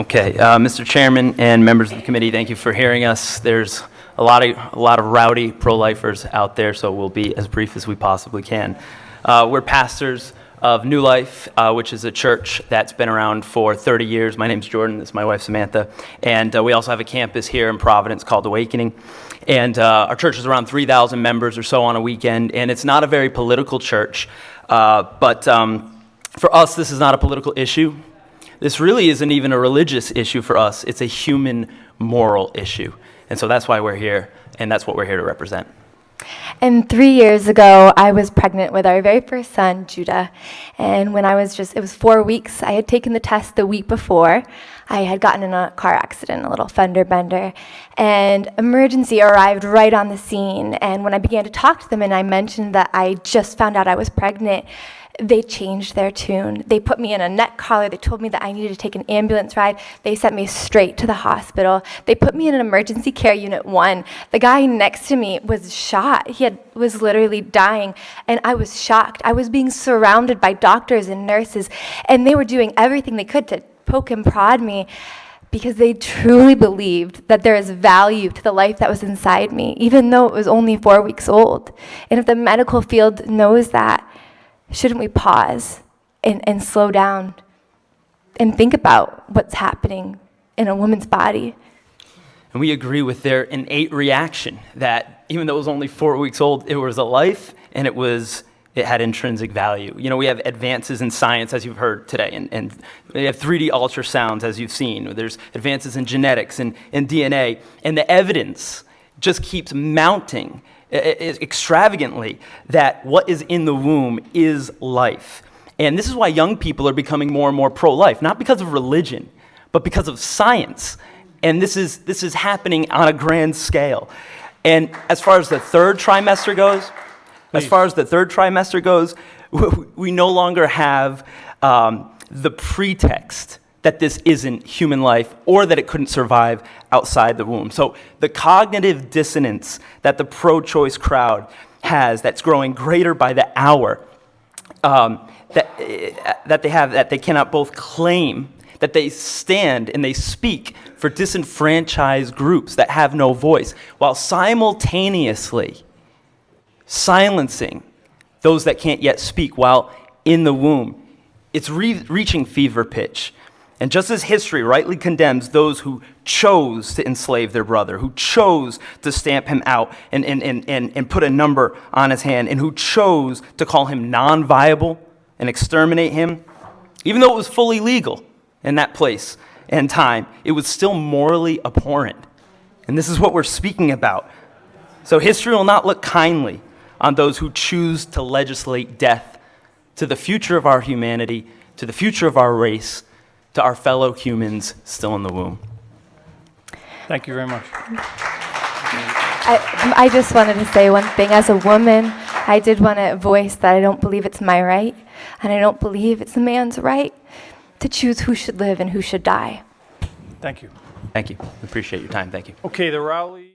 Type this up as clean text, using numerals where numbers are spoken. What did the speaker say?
Okay, Mr. Chairman and members of the committee, thank you for hearing us. There's a lot of rowdy pro-lifers out there, so we'll be as brief as we possibly can. We're pastors of New Life, which is a church that's been around for 30 years. My name's Jordan, this is my wife Samantha, and we also have a campus here in Providence called Awakening. And our church is around 3,000 members or so on a weekend, and it's not a very political church, but for us, this is not a political issue. This really isn't even a religious issue for us. It's a human moral issue. And so that's why we're here, and that's what we're here to represent. And 3 years ago, I was pregnant with our very first son, Judah. And when it was 4 weeks, I had taken the test the week before. I had gotten in a car accident, a little fender bender, and emergency arrived right on the scene. And when I began to talk to them and I mentioned that I just found out I was pregnant, they changed their tune. They put me in a neck collar. They told me that I needed to take an ambulance ride. They sent me straight to the hospital. They put me in an emergency care unit 1. The guy next to me was shot. Was literally dying, and I was shocked. I was being surrounded by doctors and nurses, and they were doing everything they could to poke and prod me because they truly believed that there is value to the life that was inside me, even though it was only 4 weeks old. And if the medical field knows that, shouldn't we pause and slow down and think about what's happening in a woman's body? And we agree with their innate reaction that even though it was only 4 weeks old, it was a life and it had intrinsic value. You know, we have advances in science, as you've heard today, and we have 3D ultrasounds, as you've seen. There's advances in genetics and DNA, and the evidence just keeps mounting extravagantly that what is in the womb is life. And this is why young people are becoming more and more pro-life, not because of religion, but because of science. And this is happening on a grand scale. And as far as the third trimester goes, we no longer have the pretext that this isn't human life or that it couldn't survive outside the womb. So the cognitive dissonance that the pro-choice crowd has, that's growing greater by the hour, that they cannot both claim that they stand and they speak for disenfranchised groups that have no voice, while simultaneously silencing those that can't yet speak while in the womb. It's reaching fever pitch. And just as history rightly condemns those who chose to enslave their brother, who chose to stamp him out and put a number on his hand, and who chose to call him non-viable and exterminate him, even though it was fully legal in that place and time, it was still morally abhorrent. And this is what we're speaking about. So history will not look kindly on those who choose to legislate death to the future of our humanity, to the future of our race, to our fellow humans still in the womb. Thank you very much. I just wanted to say one thing. As a woman, I did want to voice that I don't believe it's my right, and I don't believe it's a man's right to choose who should live and who should die. Thank you. Thank you. Appreciate your time. Thank you. Okay, the rally.